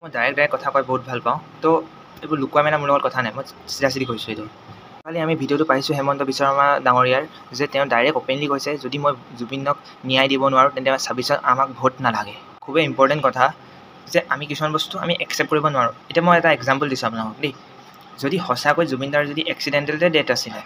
মই ডাইৰেক্ট কথা কৈ বহুত ভাল পাওঁ তো এইবোৰ লুকুৱাই মেলা মোৰ লগত কথা নাই মই চিধা চিধি কৈছোঁ এইটো কালি আমি ভিডিঅ'টো পাইছোঁ হেমন্ত বিশ্ব শৰ্মা ডাঙৰীয়াৰ যে তেওঁ ডাইৰেক্ট অপেনলি কৈছে যদি মই জুবিনক ন্যায় দিব নোৱাৰোঁ তেন্তে ২৬ত আমাক ভোট নালাগে খুবেই ইম্পৰ্টেণ্ট কথা যে আমি কিছুমান বস্তু আমি একচেপ্ট কৰিব নোৱাৰোঁ এতিয়া মই এটা এক্সাম্পল দিছোঁ আপোনালোকক দেই যদি সঁচাকৈ জুবিনদাৰ যদি এক্সিডেণ্টেলতে ডেথ আছিলে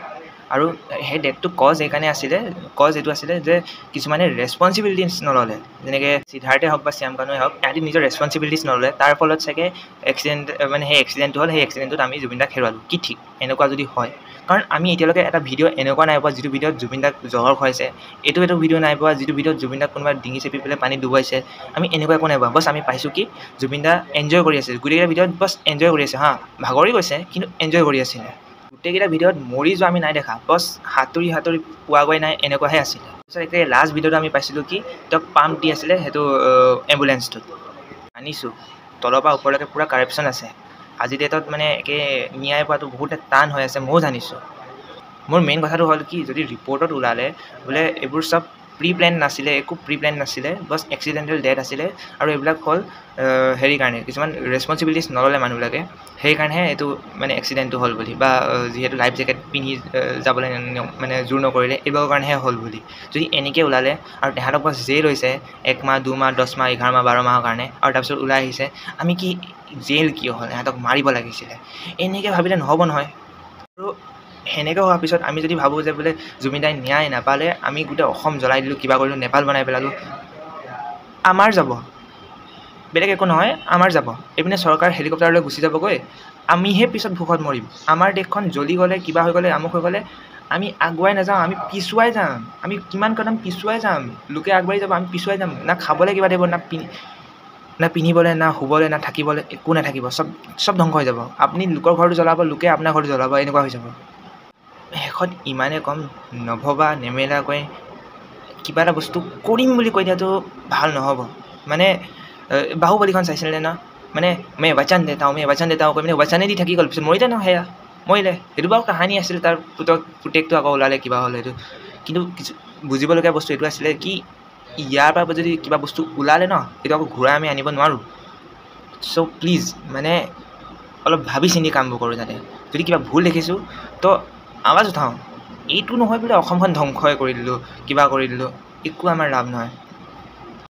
আৰু সেই ডেথটো কজ এইকাৰণে আছিলে কজ এইটো আছিলে যে কিছুমানে ৰেছপনচিবিলিটিছ নল'লে যেনেকৈ সিদ্ধাৰ্থে হওক বা শ্যাম কানুৱে হওক সিহঁতি নিজৰ ৰেছপনচিবিলিটিছ নল'লে তাৰ ফলত চাগে এক্সিডেণ্ট মানে সেই এক্সিডেণ্টটো হ'ল সেই এক্সিডেণ্টটোত আমি জুবিনদাক হেৰুৱালোঁ কি ঠিক এনেকুৱা যদি হয় কাৰণ আমি এতিয়ালৈকে এটা ভিডিঅ' এনেকুৱা নাই পোৱা যিটো ভিডিঅ'ত জুবিনদাক জহৰ খুৱাইছে এইটো ভিডিঅ' নাই পোৱা যিটো ভিডিঅ'ত জুবিনদাক কোনোবা ডিঙি চেপি পেলাই পানীত ডুবাইছে আমি এনেকুৱা একো নাই পোৱা বছ আমি পাইছোঁ কি জুবিনদা এনজয় কৰি আছে গোটেইকেইটা ভিডিঅ'ত বছ এনজয় কৰি আছে হা ভাগৰি গৈছে কিন্তু এনজয় কৰি আছিলে গোটেইকেইটা ভিডিঅ'ত মৰি যোৱা আমি নাই দেখা বছ সাঁতুৰি পোৱাগৈ নাই এনেকুৱাহে আছিলে তাৰপিছত এতিয়া লাষ্ট ভিডিঅ'টো আমি পাইছিলোঁ কি তেওঁক পাম্প দি আছিলে সেইটো এম্বুলেঞ্চটোত আনিছোঁ তলৰ পৰা ওপৰলৈকে পূৰা কাৰাপশ্যন আছে আজি ডেটত মানে একে ন্যায় পোৱাটো বহুতে টান হৈ আছে ময়ো জানিছোঁ মোৰ মেইন কথাটো হ'ল কি যদি ৰিপৰ্টত ওলালে বোলে এইবোৰ চব প্ৰি প্লেন নাছিলে একো প্ৰি প্লেন নাছিলে বছ এক্সিডেণ্টেল ডেথ আছিলে আৰু এইবিলাক হ'ল হেৰি কাৰণে কিছুমান ৰেছপনচিবিলিটিছ নল'লে মানুহবিলাকে সেইকাৰণেহে এইটো মানে এক্সিডেণ্টটো হ'ল বুলি বা যিহেতু লাইফ জেকেট পিন্ধি যাবলৈ মানে জোৰ নকৰিলে এইবিলাকৰ কাৰণেহে হ'ল বুলি যদি এনেকৈ ওলালে আৰু তেহেঁতক বছ জেইল হৈছে 1 মাহ 2 মাহ 10 মাহ 11 মাহ 12 মাহৰ কাৰণে আৰু তাৰপিছত ওলাই আহিছে আমি কি জেইল কিয় হ'ল সিহঁতক মাৰিব লাগিছিলে এনেকৈ ভাবিলে নহ'ব নহয় আৰু সেনেকৈ হোৱাৰ পিছত আমি যদি ভাবোঁ যে বোলে জুবিনদাই ন্যায় নাপালে আমি গোটেই অসম জ্বলাই দিলোঁ কিবা কৰিলোঁ নেপাল বনাই পেলালোঁ আমাৰ যাব বেলেগ একো নহয় আমাৰ যাব এইপিনে চৰকাৰ হেলিকপ্টাৰলৈ গুচি যাবগৈ আমিহে পিছত ভোকত মৰিম আমাৰ দেশখন জ্বলি গ'লে কিবা হৈ গ'লে আমুক হৈ গ'লে আমি আগুৱাই নাযাওঁ আমি পিছুৱাই যাম আমি কিমান কদম পিছুৱাই যাম লোকে আগবাঢ়ি যাব আমি পিছুৱাই যাম না খাবলৈ কিবা দিব না পিন্ধিবলৈ না শুবলৈ না থাকিবলৈ একো নাথাকিব চব ধ্বংস হৈ যাব আপুনি লোকৰ ঘৰটো জ্বলাব লোকে আপোনাৰ ঘৰটো জ্বলাব এনেকুৱা হৈ যাব শেষত ইমানেই কম নভবা নেমেলাকৈ কিবা এটা বস্তু কৰিম বুলি কৈ দিয়াটো ভাল নহ'ব মানে বাহুবলীখন চাইছিলে ন মানে মে বচন দেতা কৈ মানে বচনে দি থাকি গ'ল পিছত মৰিলে ন সেয়া মৰিলে সেইটো বাৰু কাহানী আছিলে তাৰ পুতেকটো আকৌ ওলালে কিবা হ'ল সেইটো কিন্তু কিছু বুজিবলগীয়া বস্তু এইটো আছিলে কি ইয়াৰ পৰা যদি কিবা বস্তু ওলালে ন সেইটো আকৌ ঘূৰাই আমি আনিব নোৱাৰোঁ চ' প্লিজ মানে অলপ ভাবি চিন্তি কামবোৰ কৰোঁ যাতে যদি কিবা ভুল দেখিছোঁ তো আৱাজ উঠাওঁ এইটো নহয় বোলে অসমখন ধ্বংসই কৰি দিলোঁ কিবা কৰি দিলোঁ একো আমাৰ লাভ নহয়